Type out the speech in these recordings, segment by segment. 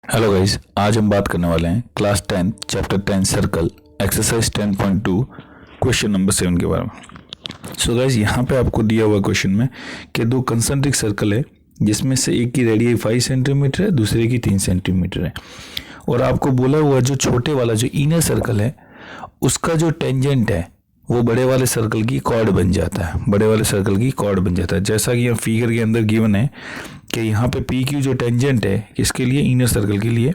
Hello guys, आज हम बात करने वाले हैं class 10 chapter 10 circle exercise 10.2 question number 7 के बारे में। सो गाइस, यहाँ पे आपको दिया हुआ क्वेश्चन में कि दो कंसेंट्रिक सर्कल है जिसमें से एक की रेडियस 5 सेंटीमीटर है, दूसरे की 3 सेंटीमीटर है। और आपको बोला हुआ जो छोटे वाला जो इनर सर्कल है उसका जो टेंजेंट है वो बड़े वाले सर्कल की कॉर्ड बन जाता है, बड़े वाले सर्कल की कॉर्ड बन जाता है। जैसा कि यहाँ फिगर के अंदर गिवन है कि यहाँ पे पी क्यू जो टेंजेंट है किसके लिए, इनर सर्कल के लिए,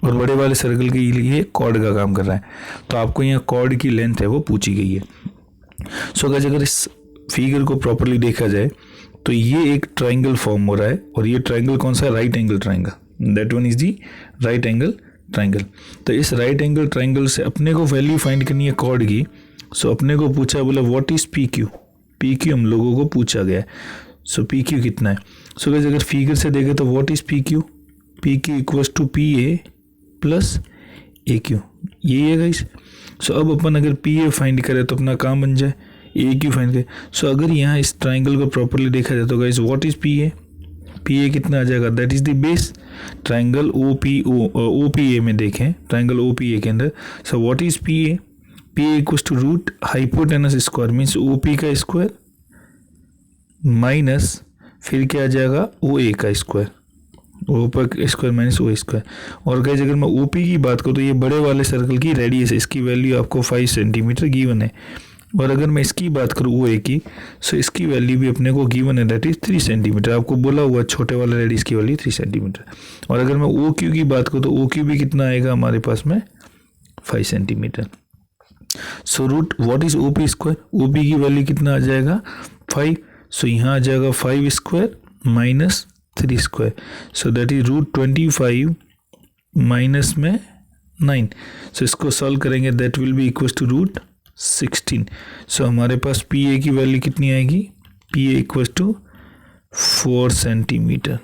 और बड़े वाले सर्कल के लिए कॉर्ड का काम कर रहा है। तो आपको यहाँ कॉर्ड की लेंथ है वो पूछी गई है। सो गाइस, अगर इस फिगर को प्रॉपरली देखा जाए तो ये एक ट्राइंगल फॉर्म हो रहा है, और ये ट्राइंगल कौन सा है? Right angle triangle. That one is the right angle triangle. तो इस राइट एंगल ट्राइंगल से अपने को वैल्यू फाइंड करनी है कॉर्ड की। सो अपने को पूछा, बोला what is P Q. P Q हम लोगों को पूछा गया है। सो पी क्यू कितना है? सो गाइस, अगर फिगर से देखें तो what is P Q? P Q equals to P A plus A Q, यही है गाइस। सो अब अपन अगर पी ए फाइंड करें तो अपना काम बन जाए, ए क्यू फाइंड करें। सो अगर यहाँ इस ट्राइंगल को प्रॉपरली देखा जाए तो guys what is P A? P A कितना आ जाएगा? That is the base. Triangle O P A में देखें, ट्राइंगल ओ पी ए के अंदर। So what is P A? P A equals to root hypotenuse square means O P का square minus फिर क्या आ जाएगा, ओ ए का स्क्वायर, ओ पर स्क्वायर माइनस ओ स्क्वायर। और गाइस, अगर मैं ओ पी की बात करूँ तो ये बड़े वाले सर्कल की रेडियस है, इसकी वैल्यू आपको 5 सेंटीमीटर गिवन है। और अगर मैं इसकी बात करूँ ओ ए की, सो इसकी वैल्यू भी अपने को गिवन है, दैट इज 3 सेंटीमीटर। आपको बोला हुआ छोटे वाले रेडियस की वैल्यू 3 सेंटीमीटर। और अगर मैं ओ क्यू की बात करूँ तो ओ क्यू भी कितना आएगा हमारे पास में? 5 centimetre. So root what is O P square? O P की वैल्यू कितना आ जाएगा? 5। सो यहाँ आ जाएगा 5 square minus 3 square. So that is root 25 minus में 9। सो इसको सॉल्व करेंगे, that will be equal to root 16। So हमारे पास पी ए की वैल्यू कितनी आएगी? P A equal to 4 centimetre.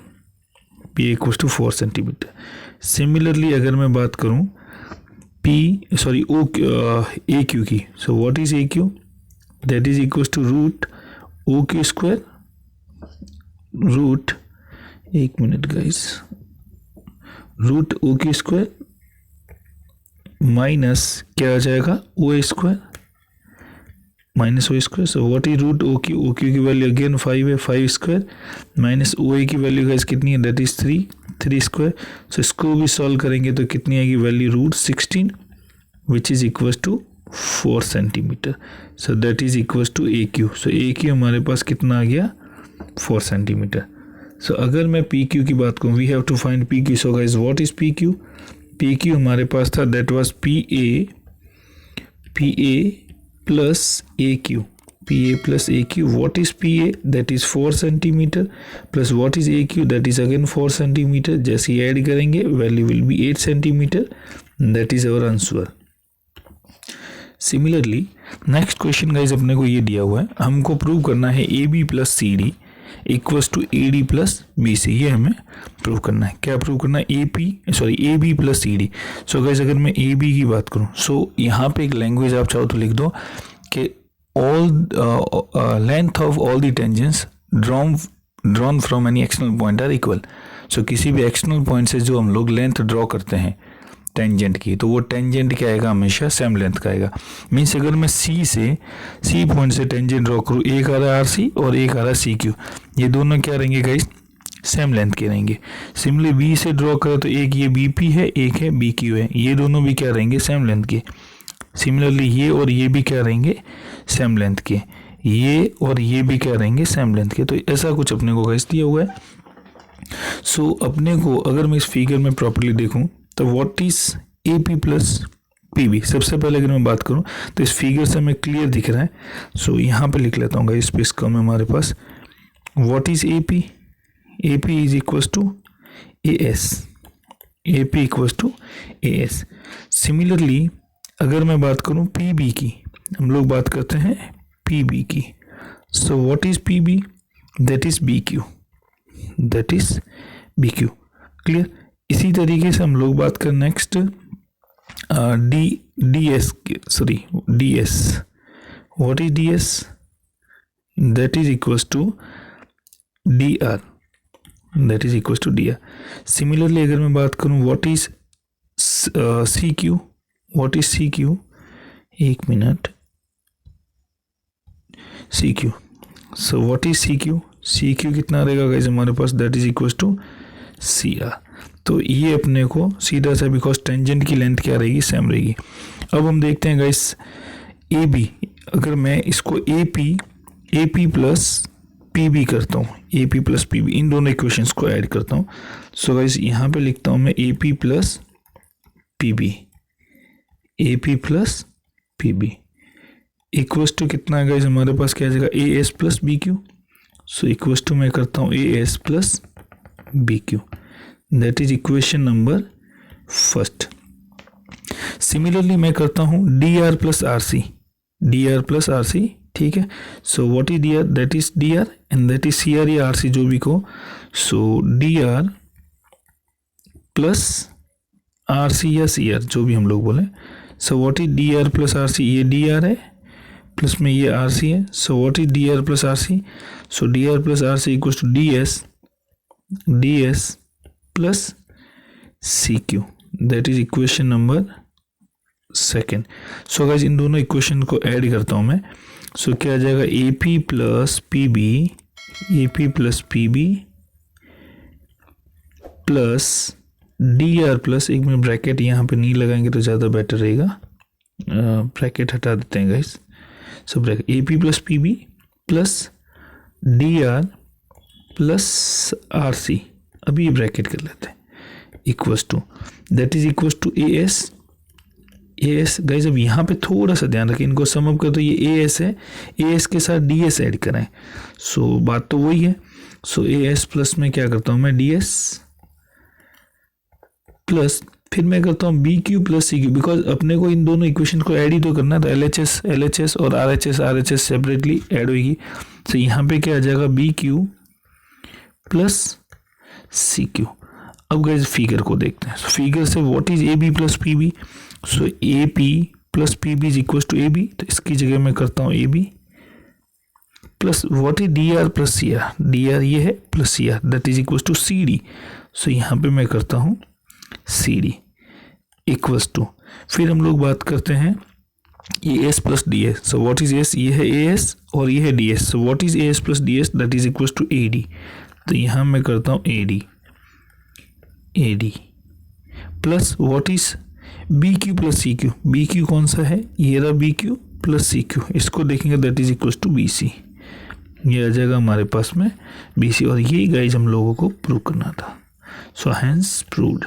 P A equal to 4 centimetre. Similarly अगर मैं बात करूँ ए क्यू की, so what is A Q? That is equal to root O Q square, root, एक minute guys, root O Q square minus क्या आ जाएगा, O square minus O square. So what is root O Q? O Q की value again 5 है, 5 square minus ओ ए की value guys कितनी है? That is 3 square. सो इसको भी सॉल्व करेंगे तो कितनी आएगी value? Root 16 which is equal to 4 centimetre. So that is equal to A Q. So A Q हमारे पास कितना आ गया? 4 सेंटीमीटर। सो अगर मैं पी क्यू की बात करूँ, we have to find P Q. So guys, what is P Q? P Q हमारे पास था, that was P A plus A Q, P A plus A Q. What is P A? That is 4 centimetre plus what is A Q? That is again 4 centimetre. जैसे ही add करेंगे value will be 8 centimetre. That is our answer. Similarly next question guys अपने को ये दिया हुआ है, हमको प्रूव करना है A B plus C D equals to A D plus B C. ये हमें प्रूव करना है। क्या प्रूव करना है? A B plus C D. So guys, अगर मैं ए बी की बात करूँ, सो यहाँ पे एक लैंग्वेज आप चाहो तो लिख दो कि all length of all the tangents drawn from any external point are equal. So किसी भी एक्सटर्नल पॉइंट से जो हम लोग लेंथ ड्रॉ करते हैं टेंजेंट की, तो वो टेंजेंट क्या आएगा? हमेशा सेम लेंथ का आएगा। मीन्स अगर मैं सी पॉइंट से टेंजेंट ड्रॉ करूँ, एक आ रहा है आर सी और एक आ रहा है सी क्यू, ये दोनों क्या रहेंगे गाइस? सेम लेंथ के रहेंगे। सिमिलरली बी से ड्रॉ करें तो एक ये बी पी है, एक है बी क्यू है, ये दोनों भी क्या रहेंगे? सेम लेंथ के। सिमिलरली ये और ये भी क्या रहेंगे? सेम लेंथ के। ये और ये भी क्या रहेंगे? सेम लेंथ के। तो ऐसा कुछ अपने को गाइस दिया हुआ है। सो अपने को अगर मैं इस फिगर में प्रॉपरली देखूँ तो what is A P plus P B? सबसे पहले अगर मैं बात करूं तो इस फिगर से हमें क्लियर दिख रहा है। सो यहाँ पे लिख लेता हूँ गाइस, स्पेस कम है हमारे पास। What is A P? A P is equals to A S. A P equals to A S. Similarly अगर मैं बात करूँ पी बी की, हम लोग बात करते हैं पी बी की। So what is P B? That is B Q, that is B Q. Clear? इसी तरीके से हम लोग बात करें next D S. What is D S? That is equals to D R, that is equal to D R. Similarly अगर मैं बात करूँ what is C Q, what is C Q, एक minute, C Q, so what is C Q, C Q कितना रहेगा guys हमारे पास, that is equal to C R. तो ये अपने को सीधा सा, बिकॉज टेंजेंट की लेंथ क्या रहेगी, सेम रहेगी। अब हम देखते हैं गाइस ए बी, अगर मैं इसको A P plus P B करता हूँ, A P plus P B, इन दोनों इक्वेशंस को ऐड करता हूँ। सो गाइस यहाँ पे लिखता हूँ मैं A P plus P B, A P plus P B equals to कितना है गाइस हमारे पास, क्या आ जाएगा, A S plus B Q. So equals to मैं करता हूँ A S plus B Q, that is equation number first. Similarly मैं करता हूँ D R plus R C, D R plus R C, ठीक है। So what is D R, that is D are and that is C R या R C जो भी को। So D R plus R C या C R जो भी हम लोग बोले। So what is D R plus R C, ये डी आर है प्लस में ये आर सी है। So what is D R plus R C, so D R plus R C equals to D S plus C Q, that is equation number second. So guys इन दोनों equation को add करता हूँ मैं। सो क्या आ जाएगा, A P plus P B, A P plus P B plus D R plus, एक मिनट ब्रैकेट यहाँ पे नहीं लगाएंगे तो ज़्यादा बेटर रहेगा, ब्रैकेट हटा देते हैं guys. So bracket A P plus P B plus D R plus R C, अभी ये ब्रैकेट कर लेते हैं, equals to, that is equals to A S guys. अब यहाँ पे थोड़ा सा ध्यान रखें, इनको सम अप कर, तो ये ए एस है, ए एस के साथ डी एस ऐड कराएं। सो बात तो वही है। सो ए एस प्लस में क्या करता हूँ मैं, डी एस प्लस फिर मैं करता हूँ B Q plus C Q, because अपने को इन दोनों इक्वेशन को ऐड ही तो करना था, एल एच एस और R H S separately add होगी। तो यहाँ पे क्या आ जाएगा, B Q plus C Q. अब गाइस फिगर को देखते हैं। फिगर से what is A B plus P B, so A P plus P B is equal to A B, तो इसकी जगह मैं करता हूँ A B plus what is D R plus C R, D R ये है plus C R, that is equal to C D. So यहाँ पे मैं करता हूँ सी डी इक्वल्स टू, फिर हम लोग बात करते हैं A S plus D S. So what is S, ये है ए एस और ये है D S. So what is A S plus D S, that is equals to A D. तो यहाँ मैं करता हूँ A D plus what is B Q plus C Q, B Q कौन सा है, ये रहा B Q plus C Q, इसको देखेंगे that is equals to B C, ये आ जाएगा हमारे पास में बी सी। और यही गाइज हम लोगों को प्रूव करना था। सो हैंस प्रूव्ड,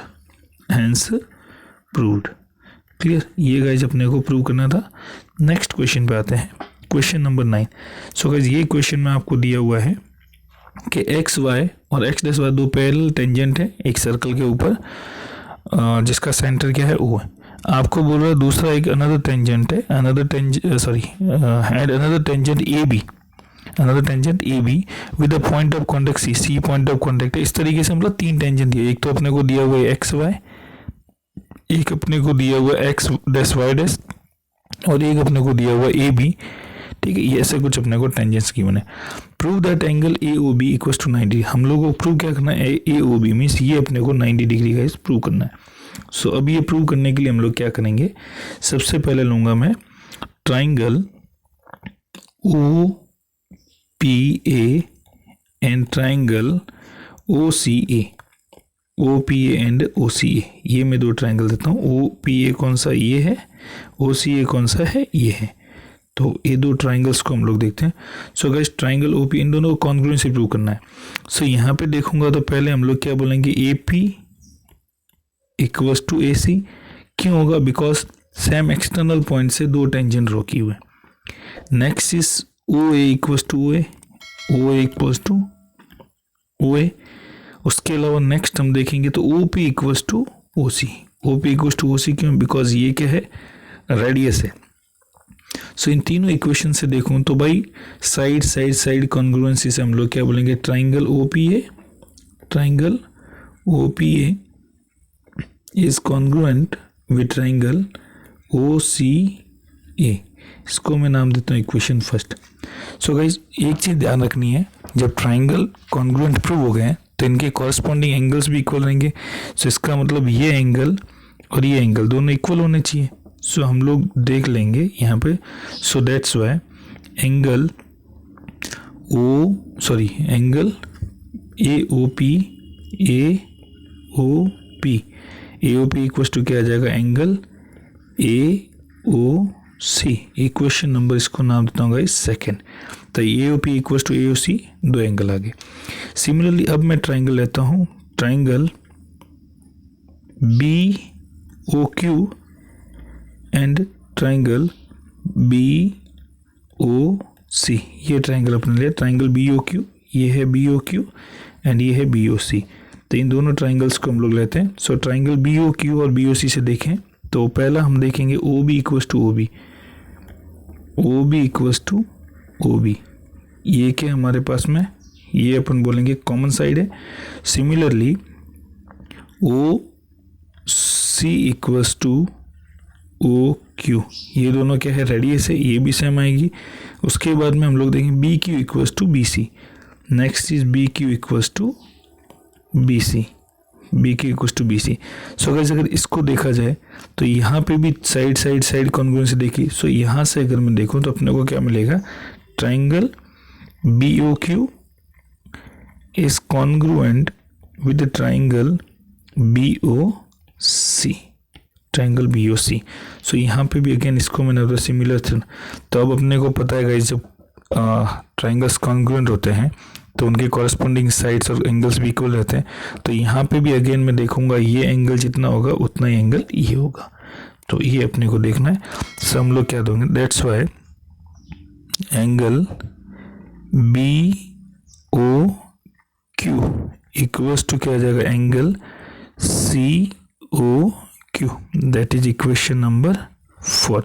क्लियर, ये गाइज अपने को प्रूव करना था। नेक्स्ट क्वेश्चन पे आते हैं, क्वेश्चन नंबर 9। सो गाइज ये क्वेश्चन में आपको दिया हुआ है कि एक्स वाई और एक्स डैश वाई दो पैरेलल टेंजेंट है एक सर्कल के ऊपर, जिसका सेंटर क्या है ओ है। आपको बोल रहा है दूसरा एक अनदर टेंजेंट है, another tangent A B with a point of contact C point of contact है। इस तरीके से मतलब तीन टेंजेंट दिए, एक तो अपने को दिया हुआ है एक्स वाई, एक अपने को दिया हुआ है एक्स डैश वाई डैश, और एक अपने को दिया हुआ है ए बी, ठीक है। ये ऐसे कुछ अपने को टेंजेंट्स की बने। Prove that angle A O B equals to 90, हम लोग को प्रूव क्या करना है, ए ओ बी मीन्स ये अपने को 90 डिग्री का प्रूव करना है। सो अब ये प्रूव करने के लिए हम लोग क्या करेंगे, सबसे पहले लूँगा मैं triangle O P A and triangle O C A, O P A and O C A, ये मैं दो ट्राइंगल देता हूँ। ओ पी ए कौन सा, ये है, ओ सी ए कौन सा है, ये है। तो ये दो ट्राइंगल्स को हम लोग देखते हैं। So guys triangle O P, इन दोनों को कॉन्ग्रुएंसी प्रूव करना है। सो यहाँ पे देखूंगा तो पहले हम लोग क्या बोलेंगे, ए पी इक्वल्स टू ए सी। क्यों होगा, बिकॉज सेम एक्सटर्नल पॉइंट से दो टेंजेंट रोकी हुए। Next is O A equals to O A, O A equals to O A. उसके अलावा नेक्स्ट हम देखेंगे तो O P equals to O C, O P equals to O C क्यों, बिकॉज ये क्या है, रेडियस है। सो इन तीनों इक्वेशन से देखूं तो भाई साइड कॉन्ग्रुएंसी से हम लोग क्या बोलेंगे, triangle O P A is congruent with triangle O C A. इसको मैं नाम देता हूँ इक्वेशन फर्स्ट। सो गाइज एक चीज़ ध्यान रखनी है, जब ट्राइंगल कॉन्ग्रुएंट प्रूव हो गए तो इनके कॉरस्पॉन्डिंग एंगल्स भी इक्वल रहेंगे। सो इसका मतलब ये एंगल और ये एंगल दोनों इक्वल होने चाहिए। सो हम लोग देख लेंगे यहाँ पे। So that's why angle angle AOP equals to क्या आ जाएगा, एंगल AOC। इक्वेशन नंबर इसको नाम देता हूँ गाइस सेकेंड। तो AOP इक्वल्स टू AOC, दो एंगल आ गए। सिमिलरली अब मैं ट्राइंगल लेता हूँ, triangle BOQ and triangle BOC। ये ट्राइंगल अपने लिए ट्राइंगल BOQ, ये है BOQ एंड ये है BOC। तो इन दोनों ट्राइंगल्स को हम लोग लेते हैं। सो ट्राइंगल BOQ और BOC से देखें तो पहला हम देखेंगे OB equals to OB, OB equals to OB। ये क्या हमारे पास में, ये अपन बोलेंगे कॉमन साइड है। Similarly OC equals to OQ, ये दोनों क्या है, रेडियस है, ये भी सेम आएगी। उसके बाद में हम लोग देखेंगे BQ equals to BC। Next is BQ equals to BC, BQ equals to BC। So guys अगर इसको देखा जाए तो यहाँ पे भी साइड कॉन्ग्रुएंसी देखी। सो यहाँ से अगर मैं देखूँ तो अपने को क्या मिलेगा, triangle BOQ is congruent with triangle BOC, triangle BOC। सो यहाँ पे भी अगेन इसको मैंने सिमिलर था। तो अब अपने को पता है गाइस जब ट्राइंगल्स कॉन्ग्रुएंट होते हैं तो उनके कॉरस्पॉन्डिंग साइड्स और एंगल्स भी इक्वल रहते हैं। तो यहाँ पे भी अगेन मैं देखूंगा ये एंगल जितना होगा उतना ही एंगल ये होगा। तो ये अपने को देखना है। सो हम लोग क्या दोगे, that's why angle BOQ equals to क्या आ जाएगा, angle COQ। That is equation number 4।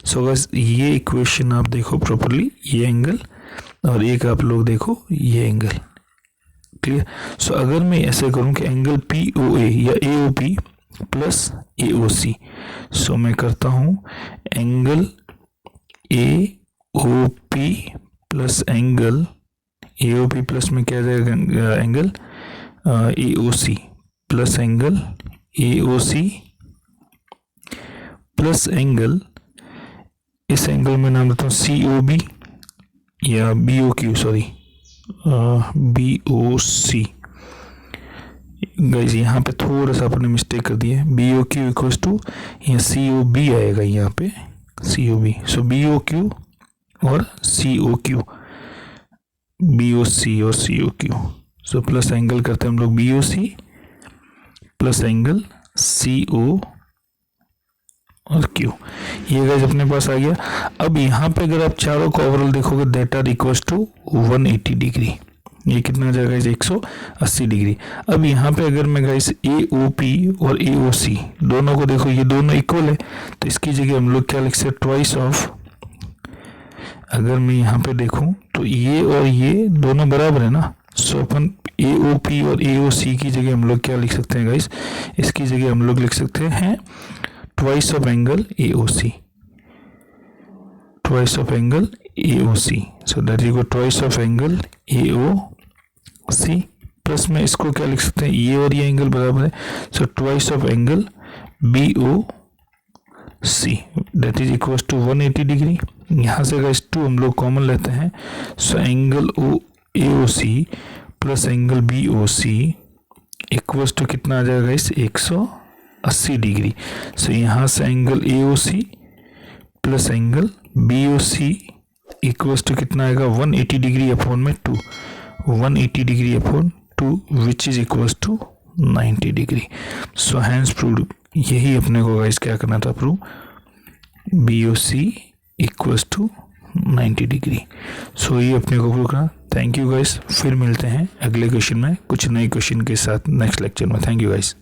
So बस ये इक्वेशन आप देखो प्रॉपरली, ये एंगल और एक आप लोग देखो ये एंगल, क्लियर। सो अगर मैं ऐसे करूं कि एंगल POA या AOP प्लस AOC, सो मैं करता हूं angle AOP plus angle AOP plus में क्या जाएगा, angle AOC plus angle AOC plus angle, इस एंगल में नाम देता हूँ COB या BOQ, सॉरी BOC। गाइस यहाँ पे थोड़ा सा आपने मिस्टेक कर दिया है। BOQ इक्वल्स टू यहाँ COB आएगा, यहाँ पे COB। सो BOQ और COQ, BOC और COQ। सो प्लस एंगल करते हैं हम लोग BOC प्लस एंगल CO और Q। ये गाइस अपने पास आ गया। अब यहाँ पे अगर आप चारों को ओवरऑल देखोगे that are equals to 180 degree. ये कितना आ जाएगा, 180 डिग्री। अब यहाँ पे अगर मैं गाइस AOP और AOC दोनों को देखो, ये दोनों इक्वल है, तो इसकी जगह हम लोग क्या लिख सकते हैं, ट्वाइस ऑफ। अगर मैं यहाँ पे देखूँ तो ये और ये दोनों बराबर है ना। सो अपन AOP और AOC की जगह हम लोग क्या लिख सकते हैं गाइस, इसकी जगह हम लोग लिख सकते हैं twice of angle AOC, twice of angle AOC। So that is equal twice of angle AOC plus में इसको क्या लिख सकते हैं, ये और ये एंगल बराबर है। So twice of angle BOC that is equal to 180 degree. यहाँ से गाइस 2 हम लोग कॉमन लेते हैं। So angle AOC plus angle BOC equals to कितना आ जाएगा गाइस, 180 डिग्री। सो यहाँ से angle AOC plus angle BOC equals to कितना आएगा, 180 डिग्री अपॉन में 2, 180 degree upon 2 which is equals to 90 degree. So hence proved. यही अपने को गाइस क्या करना था, prove BOC equals to 90 degree. So ये अपने को प्रूव करना। थैंक यू गाइस, फिर मिलते हैं अगले क्वेश्चन में कुछ नए क्वेश्चन के साथ नेक्स्ट लेक्चर में। Thank you guys.